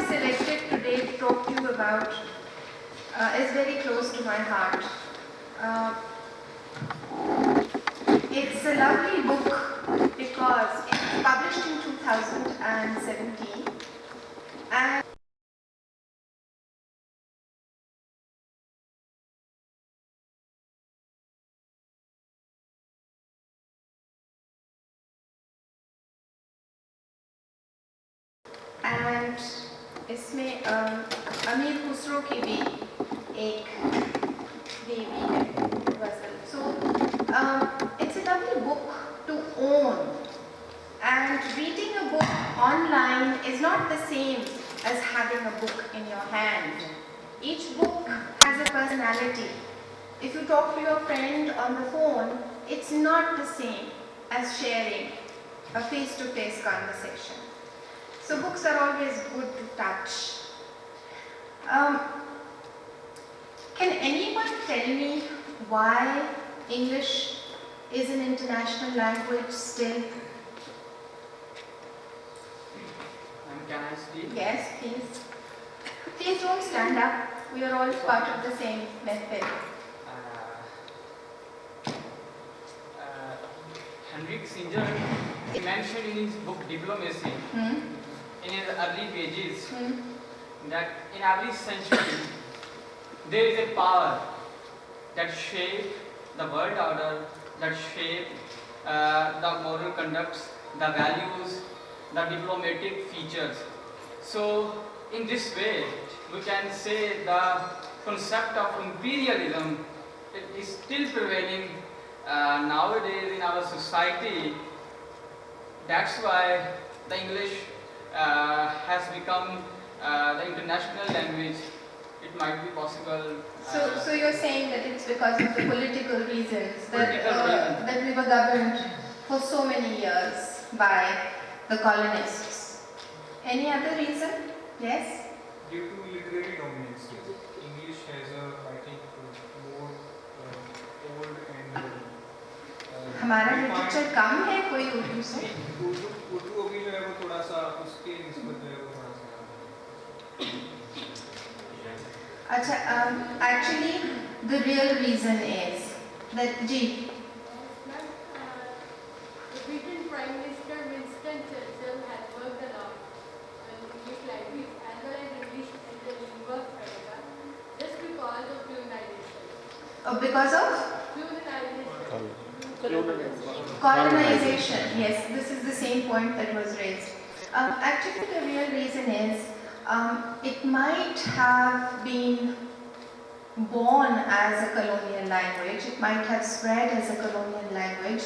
selected today to talk to you about is very close to my heart. It's a lovely book because it's published in 2017 and इसमें अमीर खुसरो की भी एक देवी है गज़ल. So it's a lovely book to own, and reading a book online is not the same as having a book in your hand. Each book has a personality. If you talk to your friend on the phone, it's not the same as sharing a face-to-face conversation. So books are always good to touch. Can anyone tell me why English is an international language still? Can I speak? Yes, please. Please don't stand up. We are all part of the same method. Henrik Singer mentioned in his book Diplomacy, in his early pages, that in every century there is a power that shapes the world order, that shapes the moral conducts, the values, the diplomatic features. So in this way we can say the concept of imperialism is still prevailing nowadays in our society. That's why the English has become the international language. It might be possible. So you're saying that it's because of the political reasons that we were governed for so many years by the colonists. Any other reason? Yes? Due to literary dominance, English has a, I think, more old and हमारा literature कम है कोई उर्दू से? उर्दू अभी जो है वो थोड़ा सा उसके निस्बत जो है वो थोड़ा सा. अच्छा, actually the real reason is that ji. The British Prime Minister Winston Churchill had worked a lot on English language as well as English as a lingua franca just because of colonization. Because of? Colonization, yes, this is the same point that was raised. Actually, the real reason is it might have been born as a colonial language, it might have spread as a colonial language,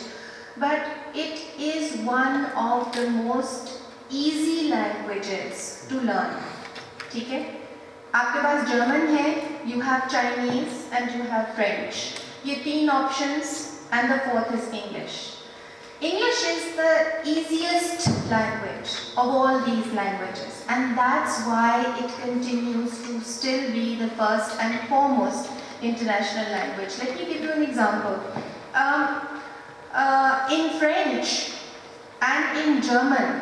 but it is one of the most easy languages to learn. ठीक है? आपके पास German है, you have Chinese and you have French. ये तीन options and the fourth is English. English is the easiest language of all these languages, and that's why it continues to still be the first and foremost international language. Let me give you an example. In French and in German,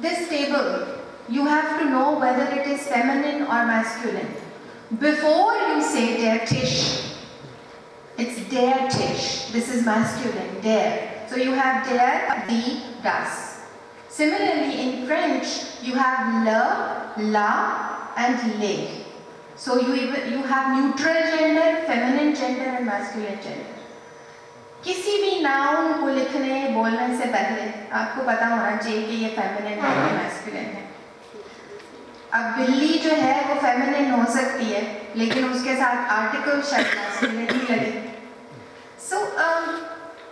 this table, you have to know whether it is feminine or masculine. Before you say der Tisch, it's der Tisch. This is masculine, der. So you have der, die, das. Similarly, in French, you have le, la, and le. So you have neutral gender, feminine gender, and masculine gender. किसी भी noun को लिखने बोलने से पहले आपको पता होना चाहिए कि ये फेमिनिन है या मैस्कुलिन है. अब बिल्ली जो है वो फेमिनिन हो सकती है लेकिन उसके साथ आर्टिकल शायद मैस्कुलिन ही लगे. So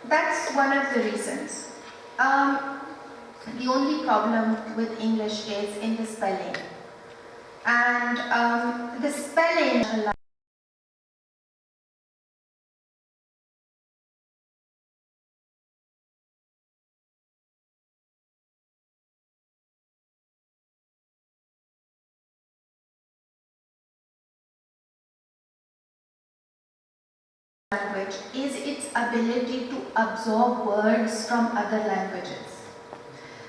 that's one of the reasons. The only problem with English is in the spelling, and the spelling language is its ability to absorb words from other languages.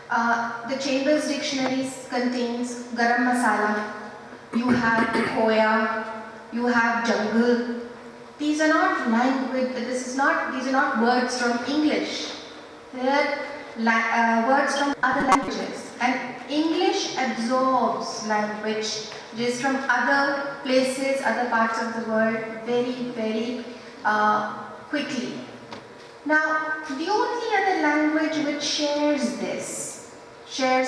The Chambers Dictionary contains garam masala, you have khoya, you have jungle. These are not these are not words from English. They are words from other languages. And English absorbs language just from other places, other parts of the world very, very quickly. Now, the only other language which shares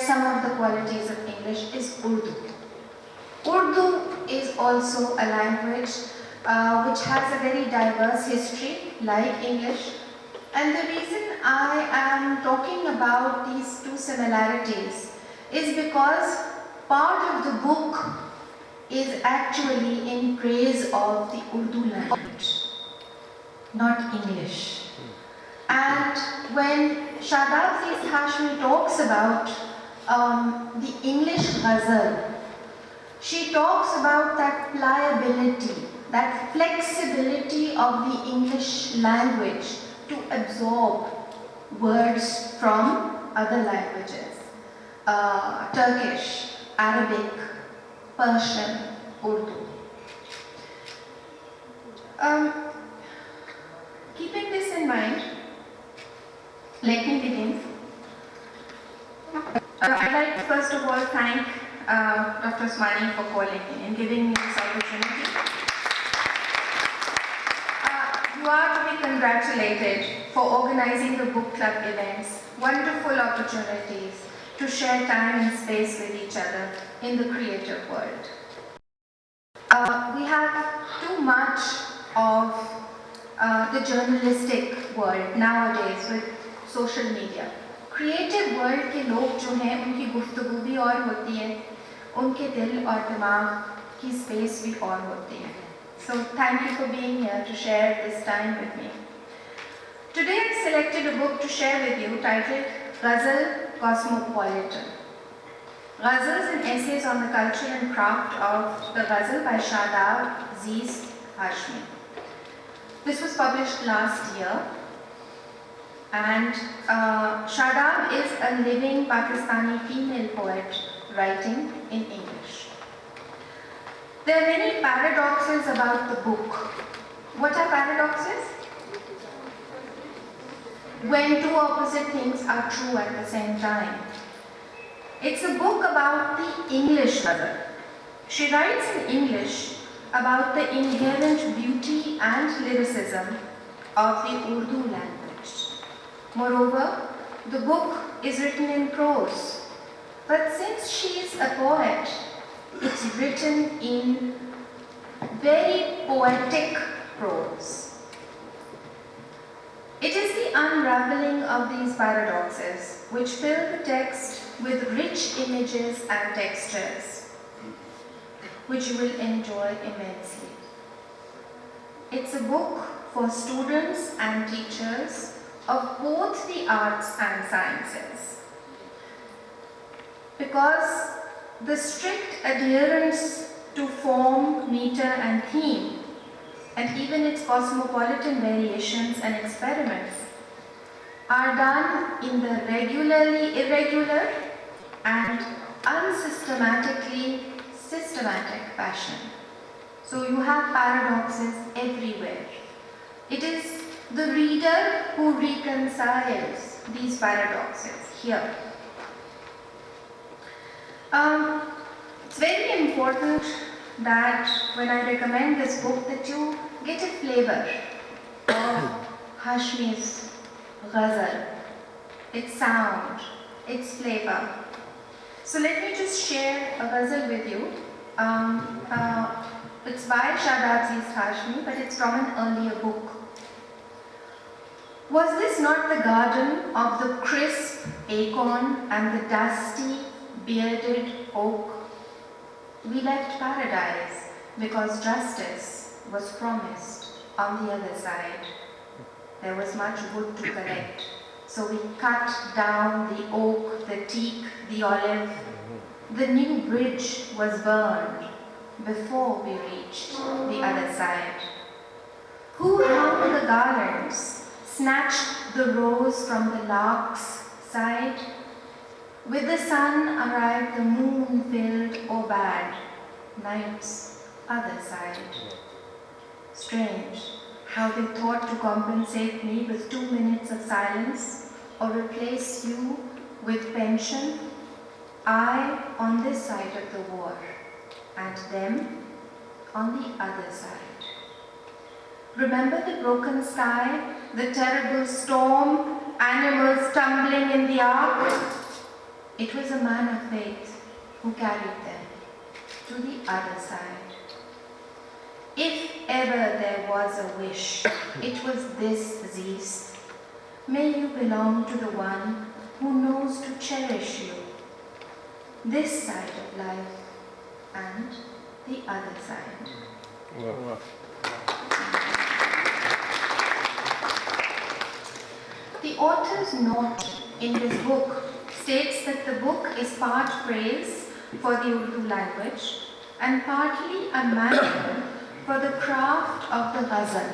some of the qualities of English is Urdu. Urdu is also a language which has a very diverse history, like English. And the reason I am talking about these two similarities is because part of the book is actually in praise of the Urdu language, not English. And when Shadab Zeest Hashmi talks about the English Ghazal, she talks about that pliability, that flexibility of the English language to absorb words from other languages. Turkish, Arabic, Persian, Urdu. Keeping this in mind, let me begin. I'd like to first of all thank Dr. Usmani for calling me and giving me this opportunity. You are to be congratulated for organizing the book club events, wonderful opportunities to share time and space with each other in the creative world. We have too much of the journalistic world nowadays with social media. Creative world के लोग जो हैं उनकी गुफ्तगू भी और होती है, उनके दिल और दिमाग की स्पेस भी और होती है. So thank you for being here to share this time with me. Today I selected a book to share with you titled Ghazal Cosmopolitan. Ghazals and Essays on the Culture and Craft of the Ghazal by Shadab Zeest Hashmi. This was published last year. And Shadab is a living Pakistani female poet writing in English. There are many paradoxes about the book. What are paradoxes? When two opposite things are true at the same time. It's a book about the English mother. She writes in English about the inherent beauty and lyricism of the Urdu language. Moreover, the book is written in prose, but since she is a poet, it's written in very poetic prose. It is the unraveling of these paradoxes which fill the text with rich images and textures, which you will enjoy immensely. It's a book for students and teachers of both the arts and sciences, because the strict adherence to form, meter and theme, and even its cosmopolitan variations and experiments are done in the regularly irregular and unsystematically systematic fashion. So you have paradoxes everywhere. It is the reader who reconciles these paradoxes here. It's very important that when I recommend this book that you get a flavor of Hashmi's Ghazal, its sound, its flavor. So let me just share a Ghazal with you. It's by Shadab Zeest Hashmi, but it's from an earlier book. Was this not the garden of the crisp acorn and the dusty, bearded oak? We left paradise because justice was promised on the other side. There was much wood to collect, so we cut down the oak, the teak, the olive. The new bridge was burned before we reached the other side. Who hung the garlands, snatched the rose from the lark's side? With the sun arrived the moon-filled Obad, night's other side. Strange how they thought to compensate me with 2 minutes of silence or replace you with pension. I on this side of the war and them on the other side. Remember the broken sky, the terrible storm, animals tumbling in the ark? It was a man of faith who carried them to the other side. If ever there was a wish, it was this, Zeest. May you belong to the one who knows to cherish you. This side of life and the other side. Wow. The author's note in this book states that the book is part praise for the Urdu language and partly a manual for the craft of the ghazal,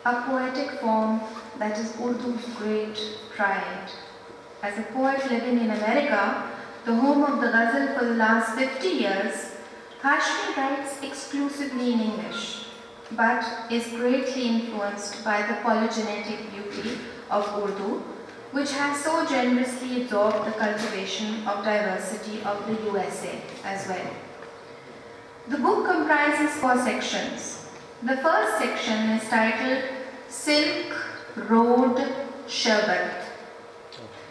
a poetic form that is Urdu's great pride. As a poet living in America, the home of the ghazal for the last 50 years, Hashmi writes exclusively in English, but is greatly influenced by the polygenetic beauty of Urdu, which has so generously absorbed the cultivation of diversity of the USA as well. The book comprises 4 sections. The first section is titled Silk Road Sharbat.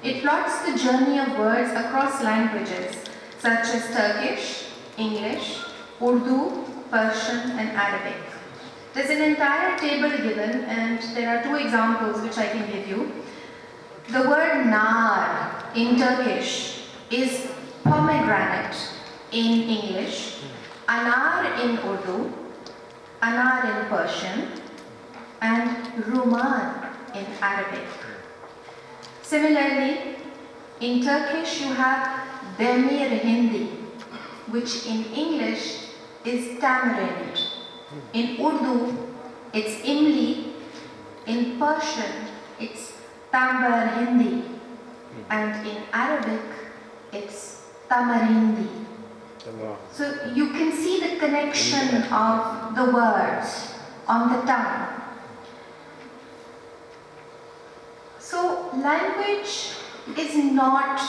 It plots the journey of words across languages such as Turkish, English, Urdu, Persian and Arabic. There's an entire table given and there are 2 examples which I can give you. The word nar in Turkish is pomegranate in English, anar in Urdu, anar in Persian, and ruman in Arabic. Similarly, in Turkish you have demir hindi, which in English is tamarind. In Urdu, it's imli. In Persian, it's tambar hindi. And in Arabic, it's tamarindi. So you can see the connection of the words on the tongue. So language is not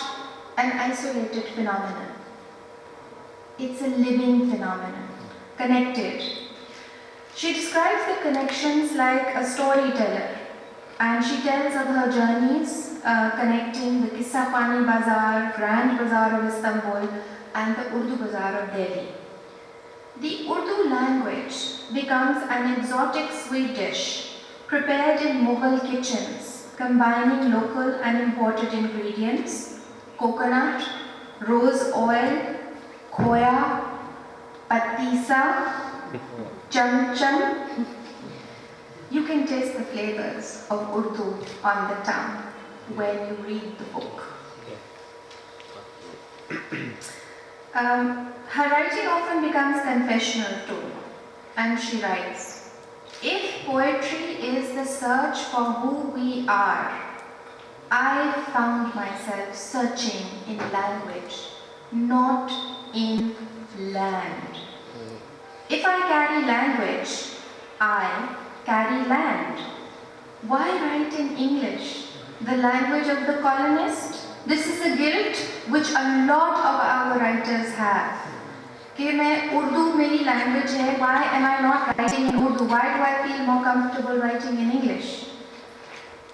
an isolated phenomenon. It's a living phenomenon, connected. She describes the connections like a storyteller, and she tells of her journeys connecting the Kissa Pani Bazaar, Grand Bazaar of Istanbul, and the Urdu Bazaar of Delhi. The Urdu language becomes an exotic sweet dish prepared in Mughal kitchens, combining local and imported ingredients, coconut, rose oil, khoya, patisa, cham. You can taste the flavors of Urdu on the tongue when you read the book. Her writing often becomes confessional too, and she writes, "If poetry is the search for who we are, I found myself searching in language, not in land. If I carry language, I carry land. Why write in English, the language of the colonist? This is a guilt which a lot of our writers have. कि मैं Urdu मेरी language है, why am I not writing in Urdu? Why do I feel more comfortable writing in English?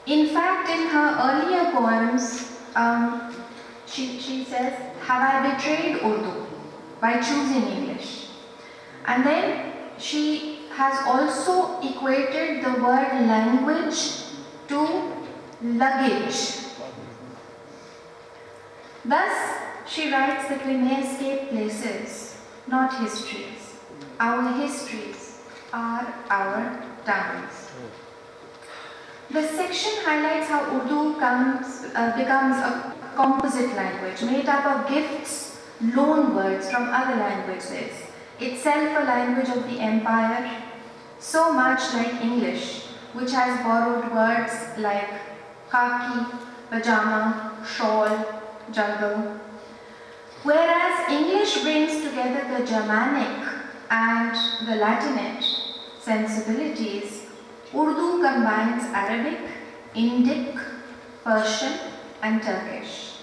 In fact, in her earlier poems, she says, have I betrayed Urdu by choosing English? And then she has also equated the word language to luggage. Thus, she writes that we may escape places, not histories. Our histories are our tongues. The section highlights how Urdu becomes a composite language made up of gifts, loan words from other languages, itself a language of the empire, so much like English, which has borrowed words like khaki, pajama, shawl, jungle. Whereas English brings together the Germanic and the Latinate sensibilities, Urdu combines Arabic, Indic, Persian and Turkish.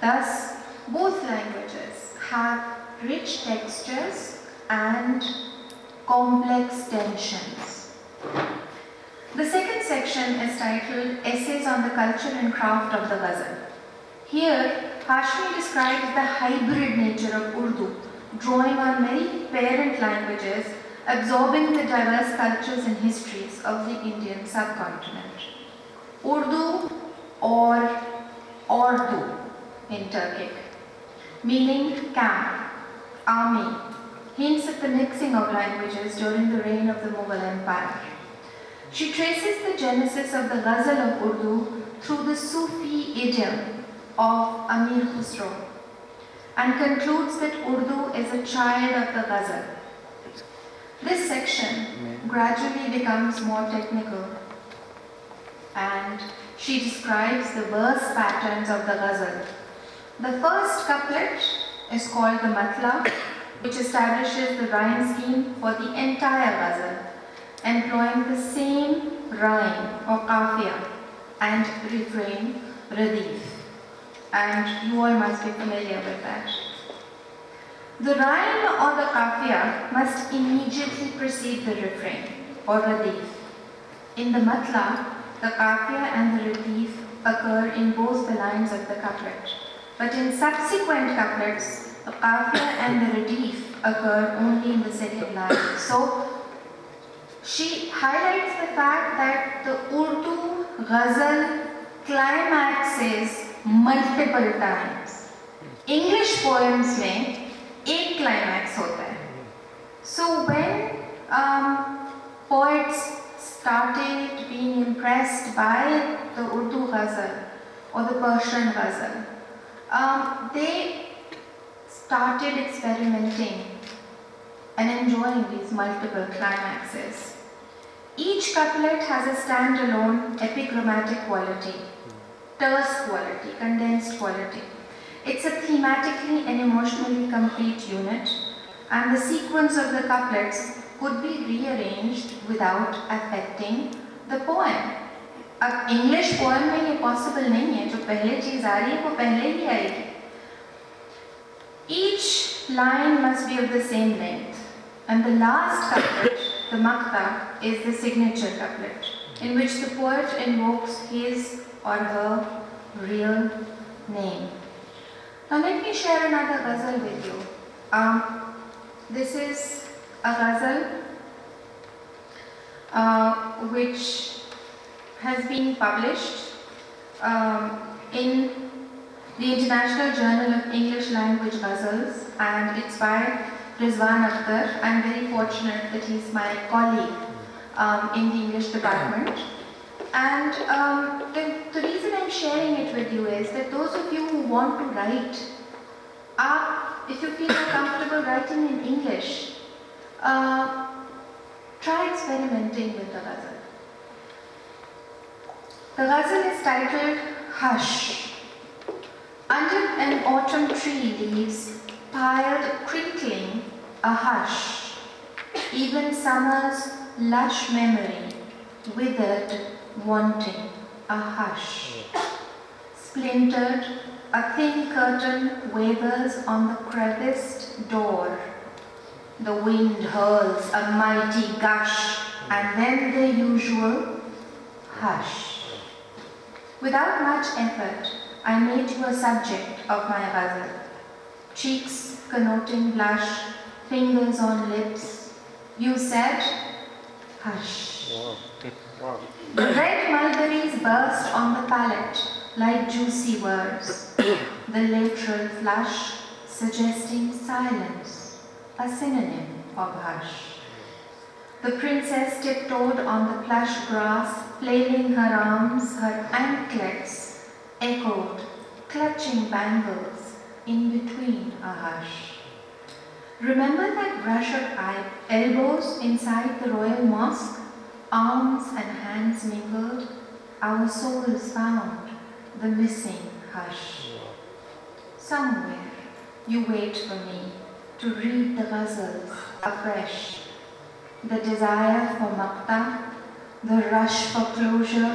Thus, both languages have rich textures and complex tensions. The second section is titled Essays on the Culture and Craft of the Ghazal. Here, Hashmi describes the hybrid nature of Urdu, drawing on many parent languages, absorbing the diverse cultures and histories of the Indian subcontinent. Urdu or Ordu in Turkic, meaning camp, army, hints at the mixing of languages during the reign of the Mughal Empire. She traces the genesis of the Ghazal of Urdu through the Sufi idiom of Amir Khusro and concludes that Urdu is a child of the Ghazal. This section gradually becomes more technical and she describes the verse patterns of the Ghazal. The first couplet is called the Matla, which establishes the rhyme scheme for the entire Ghazal, employing the same rhyme or qafiyah and refrain radif. And you all must be familiar with that. The rhyme or the qafiyah must immediately precede the refrain or radif. In the matla, the qafiyah and the radif occur in both the lines of the couplet. But in subsequent couplets, the qafiyah and the radif occur only in the second line. So, she highlights the fact that the Urdu Ghazal climaxes multiple times. English poems में एक climax होता है. So when poets started being impressed by the Urdu Ghazal or the Persian Ghazal, they started experimenting and enjoying these multiple climaxes. Each couplet has a standalone epigrammatic quality, terse quality, condensed quality. It's a thematically and emotionally complete unit, and the sequence of the couplets could be rearranged without affecting the poem. अब English poem में ये possible नहीं है, जो पहले चीज़ आ रही है वो पहले ही आएगी. Each line must be of the same length, and the last couplet, the Maqta, is the signature couplet, in which the poet invokes his or her real name. Now let me share another ghazal with you. This is a ghazal which has been published in the International Journal of English Language Ghazals, and it's by Rizwan Akhtar. I'm very fortunate that he's my colleague in the English department. And the reason I'm sharing it with you is that those of you who want to write, if you feel more comfortable writing in English, try experimenting with the ghazal. The ghazal is titled Hush. Under an autumn tree leaves piled crinkling a hush, even summer's lush memory withered wanting a hush. Splintered, a thin curtain wavers on the creviced door. The wind hurls a mighty gush, and then the usual hush. Without much effort, I made you a subject of my ghazal. Cheeks connoting blush, fingers on lips. You said, hush. The red mulberries burst on the palate like juicy words. The lateral flush suggesting silence, a synonym of hush. The princess tiptoed on the plush grass, flailing her arms, her anklets echoed, clutching bangles in between a hush. Remember that brush of elbows inside the royal mosque? Arms and hands mingled, our souls found the missing hush. somewhere you wait for me to read the ghazals afresh. The desire for maqta, the rush for closure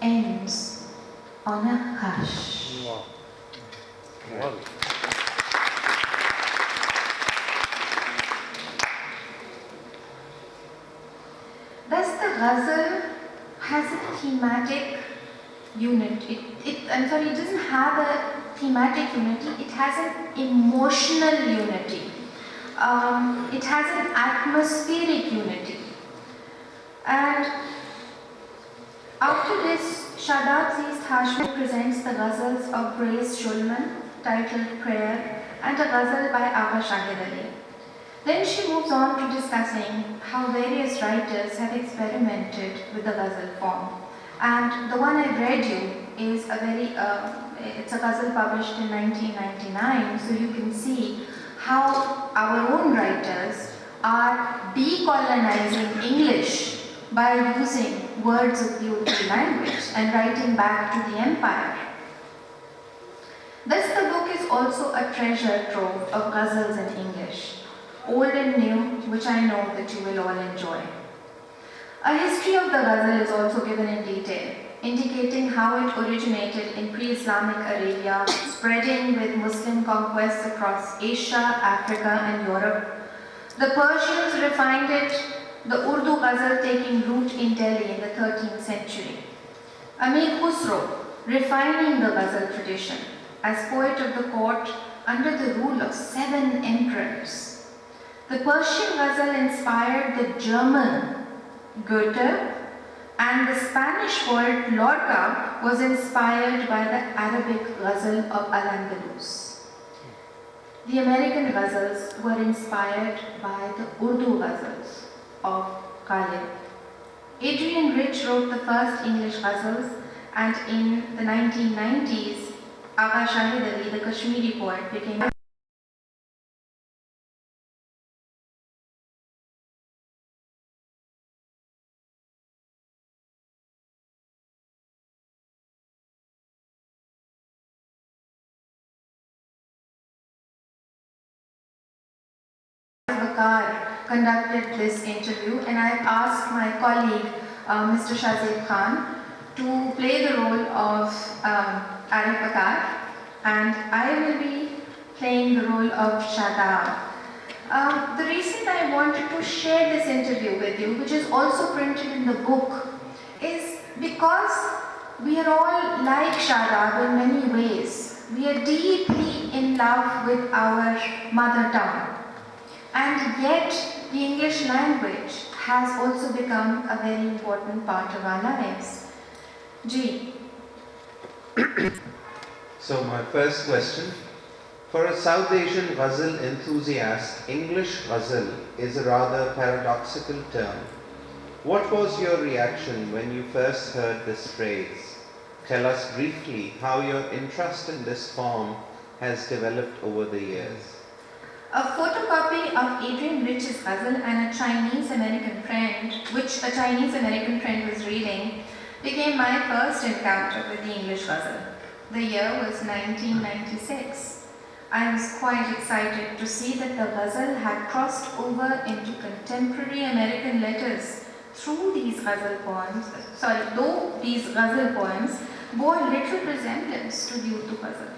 ends on a hush. Wow. Wow. Thus the ghazal has a thematic unit. It doesn't have a thematic unity, it has an emotional unity. It has an atmospheric unity. And after this, Shadab Zeest Hashmi presents the ghazals of Grace Shulman, titled Prayer, and a ghazal by Agha Shahid Ali. Then she moves on to discussing how various writers have experimented with the ghazal form. And the one I read you is it's a ghazal published in 1999, so you can see how our own writers are decolonizing English by using words of the Urdu language and writing back to the empire. Thus the book is also a treasure trove of ghazals in English, old and new, which I know that you will all enjoy. A history of the ghazal is also given in detail, indicating how it originated in pre-Islamic Arabia, spreading with Muslim conquests across Asia, Africa and Europe. The Persians refined it, the Urdu ghazal taking root in Delhi in the 13th century. Amir Khusro refining the ghazal tradition as poet of the court under the rule of 7 emperors. The Persian ghazal inspired the German Goethe, and the Spanish poet Lorca was inspired by the Arabic ghazal of Al-Andalus. The American ghazals were inspired by the Urdu ghazals of Ghalib. Adrian Rich wrote the first English ghazals, and in the 1990s, Agha Shahid Ali, the Kashmiri poet, became conducted this interview, and I asked my colleague, Mr. Shazib Khan, to play the role of Arif Bakar, and I will be playing the role of Shadab. The reason I wanted to share this interview with you, which is also printed in the book, is because we are all like Shadab in many ways. We are deeply in love with our mother tongue. And yet, the English language has also become a very important part of our lives. Ji. So my first question, for a South Asian ghazal enthusiast, English ghazal is a rather paradoxical term. What was your reaction when you first heard this phrase? Tell us briefly how your interest in this form has developed over the years. A photocopy of Adrian Rich's ghazal and a Chinese-American friend, which a Chinese-American friend was reading, became my first encounter with the English ghazal. The year was 1996. I was quite excited to see that the ghazal had crossed over into contemporary American letters through these ghazal poems, though these ghazal poems bore little resemblance to the Urdu ghazal.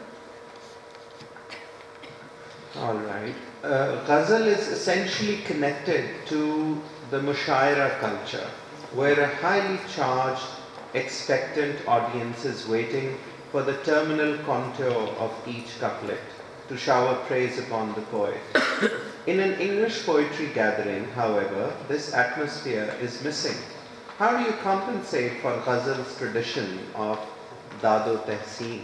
Alright. Ghazal is essentially connected to the mushaira culture, where a highly charged, expectant audience is waiting for the terminal contour of each couplet to shower praise upon the poet. In an English poetry gathering, however, this atmosphere is missing. How do you compensate for Ghazal's tradition of Dado Tehseen?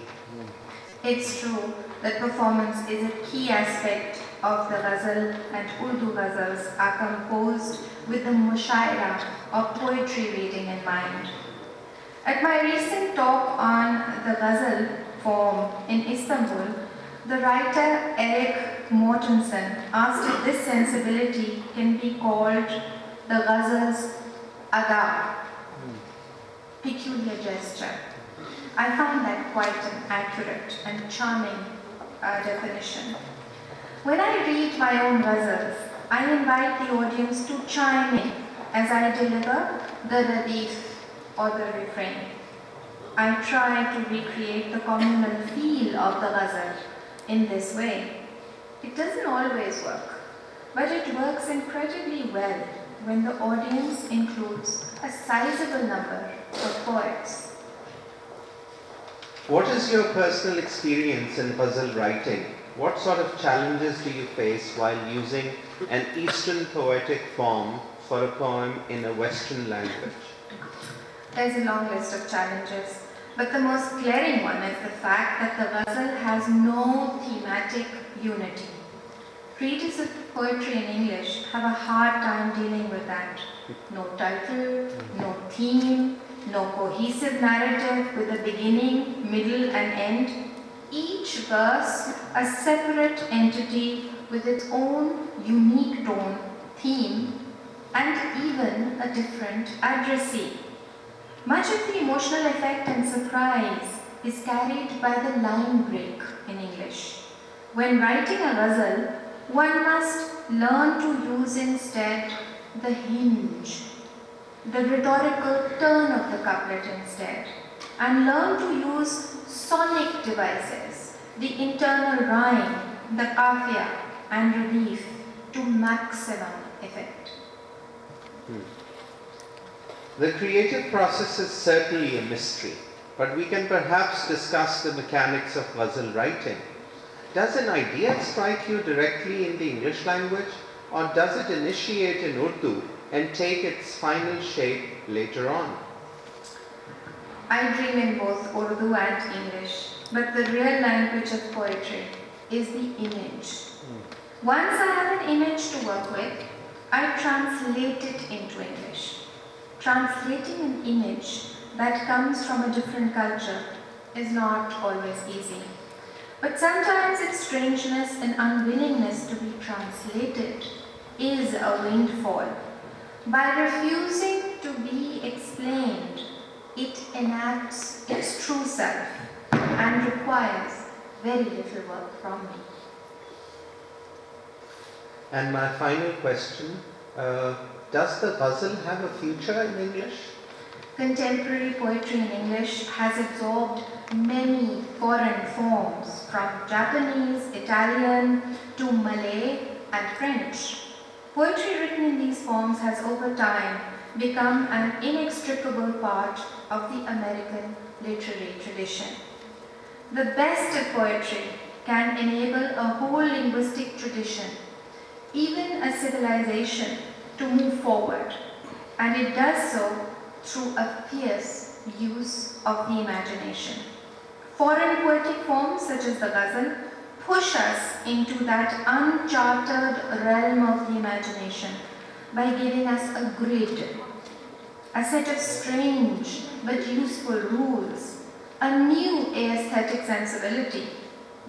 It's true that performance is a key aspect of the ghazal, and Urdu ghazals are composed with the mushaira or poetry reading in mind. At my recent talk on the ghazal form in Istanbul, the writer Eric Mortensen asked if this sensibility can be called the ghazal's ada, peculiar gesture. I find that quite an accurate and charming definition. When I read my own ghazals, I invite the audience to chime in as I deliver the radif or the refrain. I try to recreate the communal feel of the ghazal in this way. It doesn't always work, but it works incredibly well when the audience includes a sizable number of poets. What is your personal experience in ghazal writing? What sort of challenges do you face while using an Eastern poetic form for a poem in a Western language? There's a long list of challenges, but the most glaring one is the fact that the ghazal has no thematic unity. Readers of poetry in English have a hard time dealing with that. No title, no theme, no cohesive narrative with a beginning, middle and end. Each verse a separate entity with its own unique tone, theme, and even a different addressee. Much of the emotional effect and surprise is carried by the line break in English. When writing a ghazal, one must learn to use instead the hinge, the rhetorical turn of the couplet instead, and learn to use sonic devices, the internal rhyme, the qafiyah and relief to maximum effect. The creative process is certainly a mystery, but we can perhaps discuss the mechanics of ghazal writing. Does an idea strike you directly in the English language, or does it initiate in Urdu and take its final shape later on? I dream in both Urdu and English, but the real language of poetry is the image. Once I have an image to work with, I translate it into English. Translating an image that comes from a different culture is not always easy. But sometimes its strangeness and unwillingness to be translated is a windfall. By refusing to be explained, it enacts its true self and requires very little work from me. And my final question, does the ghazal have a future in English? Contemporary poetry in English has absorbed many foreign forms, from Japanese, Italian to Malay and French. Poetry written in these forms has over time become an inextricable part of the American literary tradition. The best of poetry can enable a whole linguistic tradition, even a civilization, to move forward, and it does so through a fierce use of the imagination. Foreign poetic forms such as the ghazal push us into that uncharted realm of the imagination by giving us a grid, a set of strange but useful rules, a new aesthetic sensibility,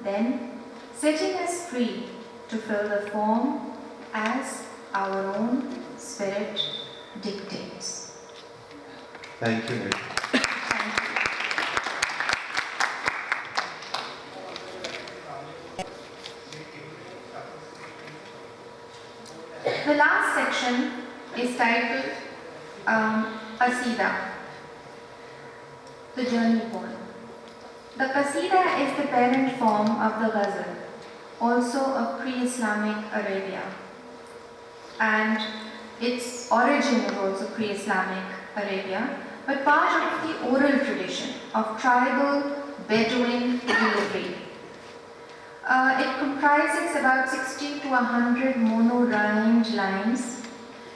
then setting us free to fill the form as our own spirit dictates. Thank you. The last section is titled Qasida, the journey poem. The Qasida is the parent form of the Ghazal, also of pre-Islamic Arabia, and its origin is also pre-Islamic Arabia, but part of the oral tradition of tribal Bedouin delivery. It comprises about 60 to 100 mono-rhymed lines.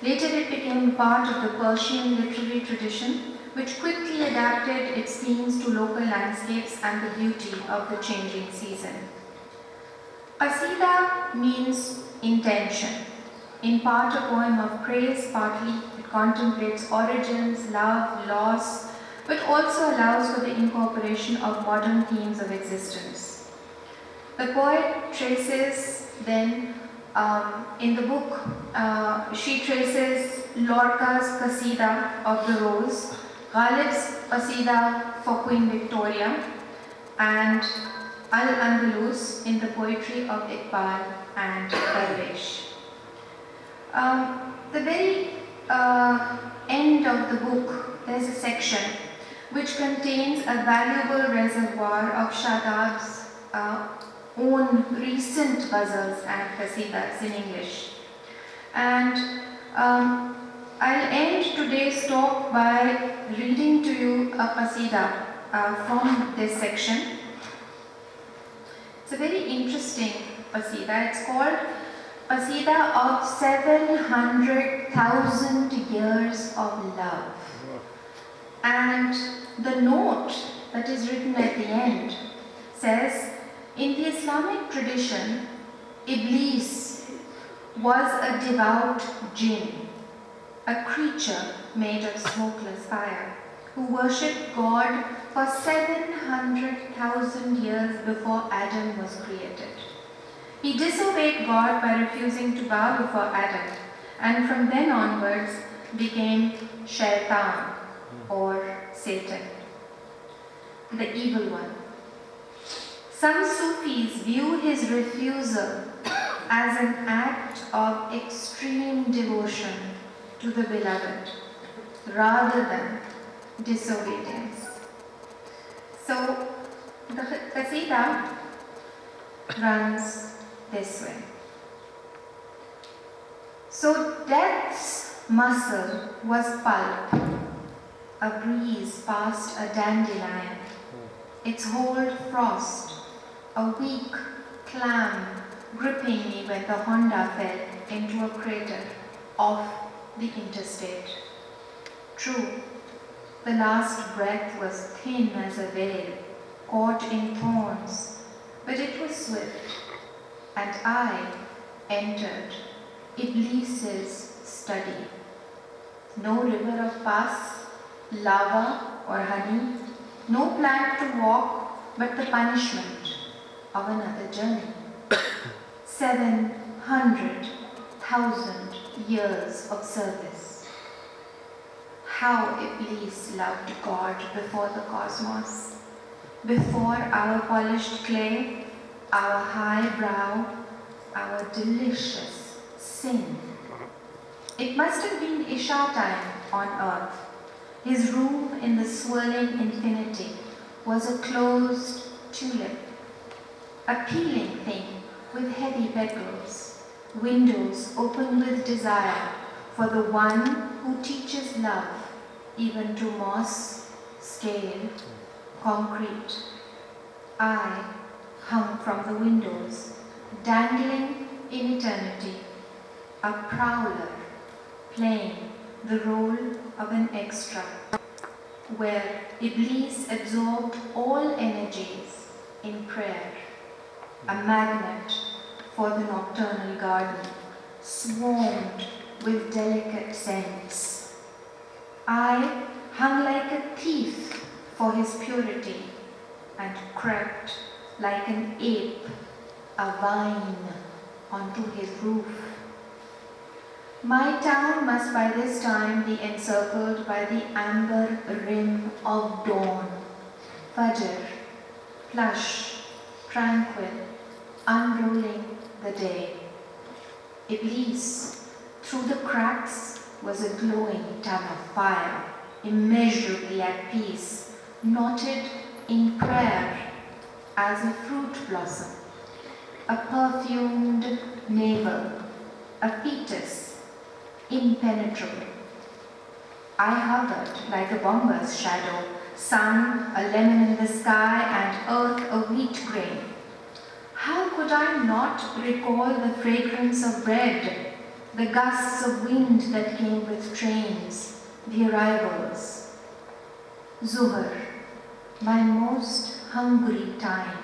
Later it became part of the Persian literary tradition, which quickly adapted its themes to local landscapes and the beauty of the changing season. Qasida means intention. In part a poem of praise, partly it contemplates origins, love, loss, but also allows for the incorporation of modern themes of existence. The poet traces then, in the book, she traces Lorca's Qasida of the Rose, Ghalib's Qasida for Queen Victoria, and Al-Andalus in the poetry of Iqbal and Darwish. The very end of the book, there's a section which contains a valuable reservoir of Shadab's own recent ghazals and qasidas in English. And I'll end today's talk by reading to you a qasida from this section. It's a very interesting qasida. It's called Qasida of 700,000 Years of Love. And the note that is written at the end says, in the Islamic tradition, Iblis was a devout jinn, a creature made of smokeless fire, who worshipped God for 700,000 years before Adam was created. He disobeyed God by refusing to bow before Adam, and from then onwards became Shaitan, or Satan, the evil one. Some Sufis view his refusal as an act of extreme devotion to the beloved, rather than disobedience. So, the qasida runs this way. So death's muscle was pulp, a breeze past a dandelion, its hold frost, a weak clam gripping me when the Honda fell into a crater off the interstate. True, the last breath was thin as a veil, caught in thorns, but it was swift, and I entered Iblis's study. No river of pus, lava or honey, no plank to walk, but the punishment of another journey. 700,000 years of service. How Iblis loved God before the cosmos, before our polished clay, our high brow, our delicious sin. It must have been Isha time on earth. His room in the swirling infinity was a closed tulip, a peeling thing with heavy petals, windows open with desire for the one who teaches love, even to moss, scale, concrete. I hung from the windows, dangling in eternity, a prowler playing the role of an extra, where Iblis absorbed all energies in prayer, a magnet for the nocturnal garden, swarmed with delicate scents. I hung like a thief for his purity and crept like an ape, a vine, onto his roof. My town must by this time be encircled by the amber rim of dawn, Fajr, plush, tranquil, unrolling the day. Iblis, through the cracks, was a glowing tongue of fire, immeasurably at peace, knotted in prayer as a fruit blossom, a perfumed navel, a fetus, impenetrable. I hovered like a bomber's shadow, sun a lemon in the sky and earth a wheat grain. How could I not recall the fragrance of bread, the gusts of wind that came with trains, the arrivals? Zuhr, my most hungry time.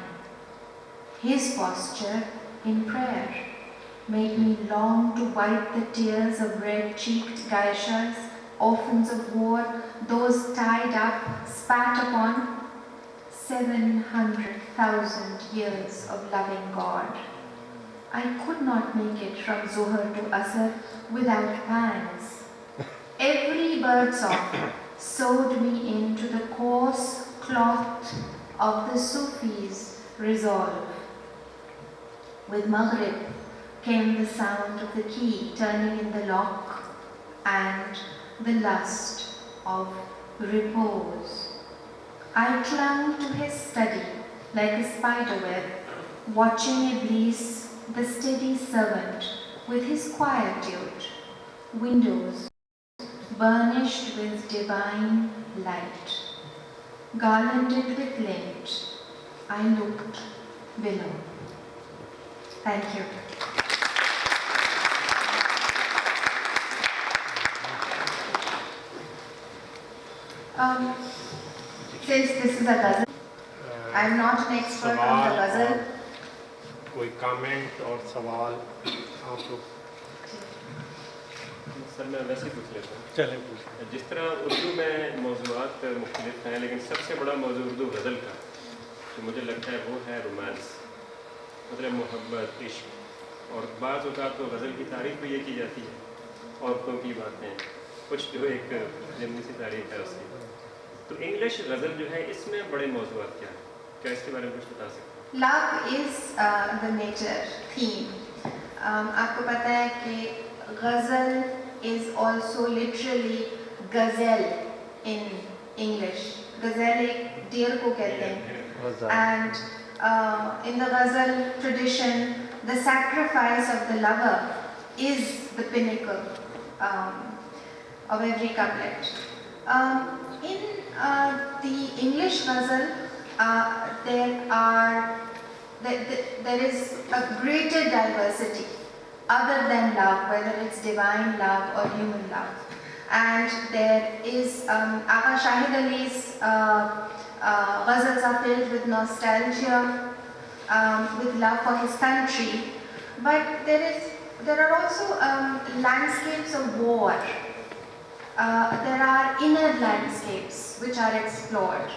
His posture in prayer made me long to wipe the tears of red-cheeked geishas, orphans of war, those tied up, spat upon. 700,000 years of loving God. I could not make it from Zuhr to Asr without pangs. Every birdsong sewed me into the coarse cloth of the Sufis resolve. With Maghrib came the sound of the key turning in the lock and the lust of repose. I clung to his study like a spiderweb, watching Iblis, the steady servant, with his quietude, windows burnished with divine light. Garlanded with lint, I looked below. Thank you. Since this is a ghazal, I am not an expert on the ghazal. कोई comment और सवाल आप लोग? Sir मैं वैसे पूछ लेता हूँ। चलें पूछें। जिस तरह उर्दू में मौज़ूआत मुख्तलिफ हैं, लेकिन सबसे बड़ा मौजू उर्दू गज़ल का जो मुझे लगता है वो है रोमांस, मतलब मोहब्बत, इश्क। और बाज़ औक़ात तो गज़ल की तारीफ़ भी ये की जाती है, औरतों की बातें, कुछ जो एक ज़िमनी सी तारीफ़ है उसकी। तो इंग्लिश गज़ल जो है इसमें बड़े मौज़ूआत क्या है, क्या इसके बारे में कुछ बता सकते हैं? Love is the major theme. आपको पता है कि ghazal is also literally gazelle in English. Gazelle एक deer को कहते हैं. And in the ghazal tradition, the sacrifice of the lover is the pinnacle of every couplet. In the English ghazal, there is a greater diversity other than love, whether it's divine love or human love. And there is Agha Shahid Ali's ghazals are filled with nostalgia, with love for his country, but there are also landscapes of war. There are inner landscapes which are explored.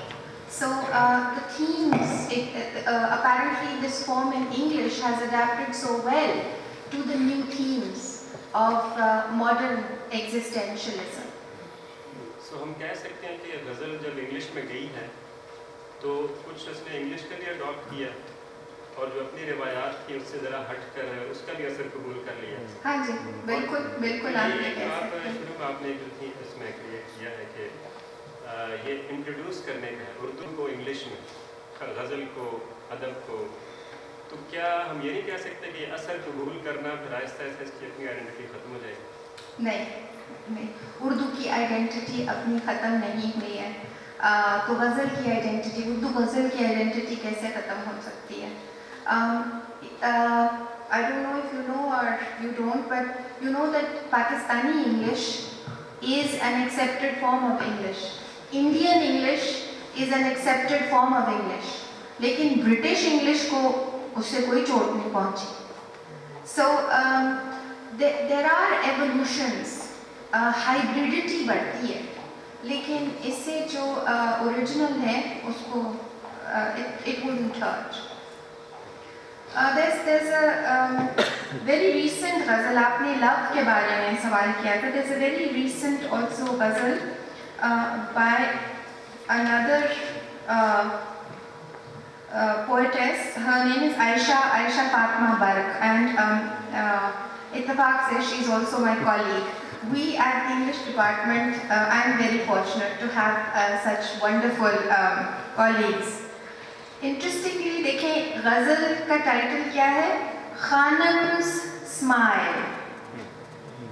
So the themes, apparently this form in English has adapted so well to the new themes of modern existentialism. So हम कह सकते हैं कि गज़ल जब English में गई है तो कुछ उसने इंग्लिश का भी अडॉप्ट किया और जो अपनी रिवायात थी उससे ज़रा हट कर है उसका भी असर कबूल कर लिया। हाँ जी, बिल्कुल बिल्कुल आप ये कह सकते हैं। शुरू में आपने जो थी इसमें क्रिएट किया है कि ये इंट्रोड्यूस करने का है उर्दू को इंग्लिश में, गज़ल को, अदब को, तो क्या हम ये नहीं कह सकते कि असर कबूल करना फिर आहिस्ता आहिस्ता इसकी अपनी आइडेंटिटी ख़त्म हो जाएगी? नहीं, उर्दू की आइडेंटिटी अपनी ख़त्म नहीं हुई है। तो गज़ल की आइडेंटिटी, उर्दू गज़ल की आइडेंटिटी कैसे ख़त्म हो सकती है? I don't know if you know or you don't, but you know that Pakistani English is an accepted form of English. Indian English is an accepted form of English. लेकिन British English को उससे कोई चोट नहीं पहुंची. So there are evolutions, hybridity बढ़ती है, लेकिन इससे जो original है उसको it wouldn't hurt. There's a very recent ghazal, आपने love के बारे में सवाल किया था. There's a very recent also ghazal by another poetess. Her name is Aisha Fatma Bark, and Ittefaq says she's also my colleague. We at the English department, I'm very fortunate to have such wonderful colleagues. Interestingly, देखें गज़ल का title क्या है? Khanam's Smile.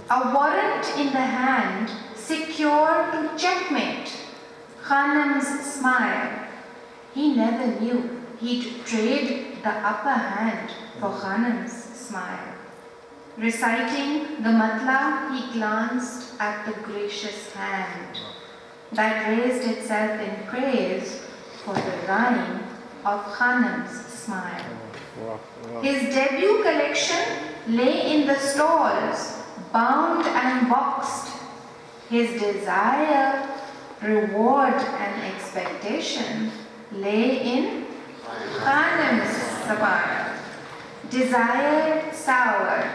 A warrant in the hand, secure to checkmate. Khanam's smile. He never knew he'd trade the upper hand for Khanam's smile. Reciting the matla, he glanced at the gracious hand that raised itself in praise for the rhyme of Khanam's smile. His debut collection lay in the stalls, bound and boxed. His desire, reward and expectation lay in Khanam's smile. Desire soured,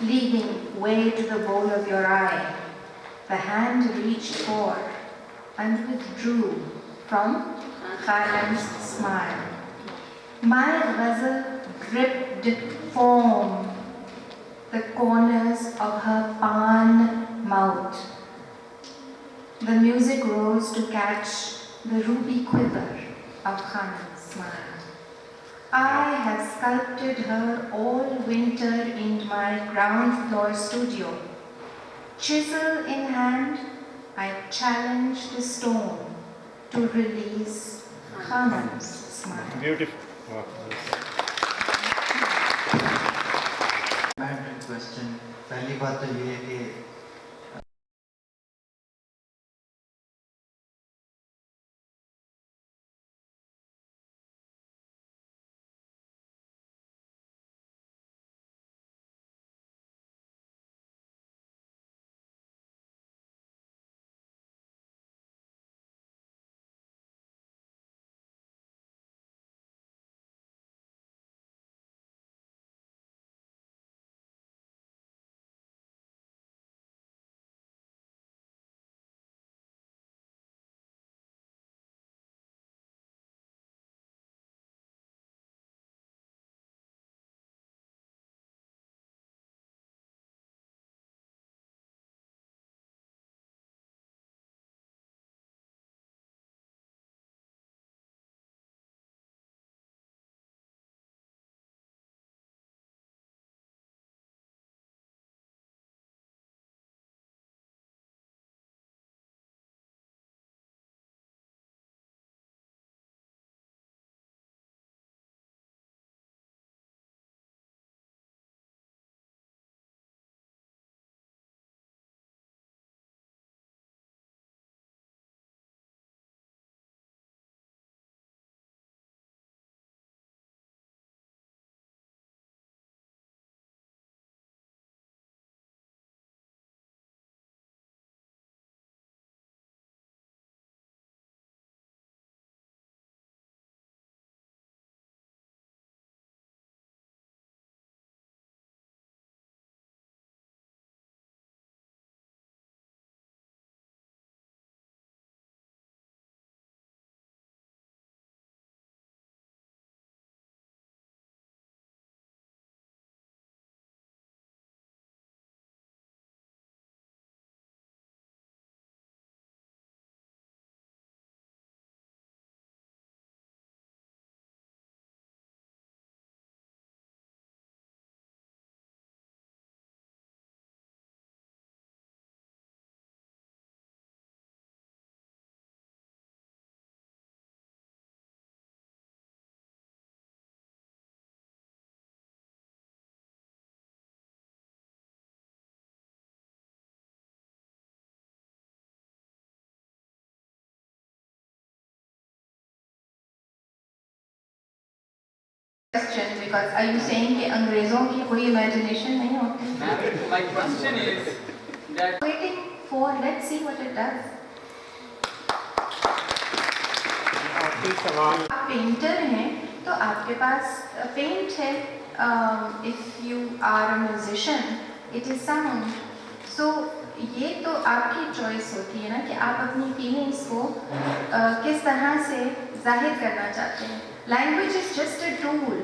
leaving way to the bowl of your eye. The hand reached for and withdrew from Khanam's smile. My ghazal dripped foam the corners of her pan mouth. The music rose to catch the ruby quiver of Khanam's smile. I have sculpted her all winter in my ground floor studio. Chisel in hand, I challenge the stone to release Khanam's smile. Beautiful. Wow. Question पहली बात तो ये है कि Question, because are you saying कि अंग्रेजों की कोई imagination नहीं होती? Ma'am, my question is that Waiting for, let's see what it does. आप पेंटर हैं तो आपके पास पेंट है. If you are a musician, it is sound. So ये तो आपकी चॉइस होती है ना कि आप अपनी फीलिंग्स को किस तरह से जाहिर करना चाहते हैं. Language is just a tool,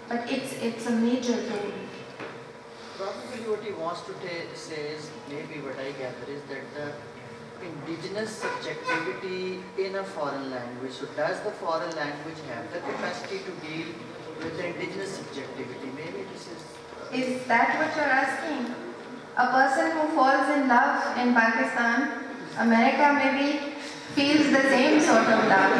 but it's a major tool. Probably what he wants to say is, maybe what I gather is that the indigenous subjectivity in a foreign language. So does the foreign language have the capacity to deal with the indigenous subjectivity? Maybe this is... Is that what you're asking? A person who falls in love in Pakistan, America maybe feels the same sort of love.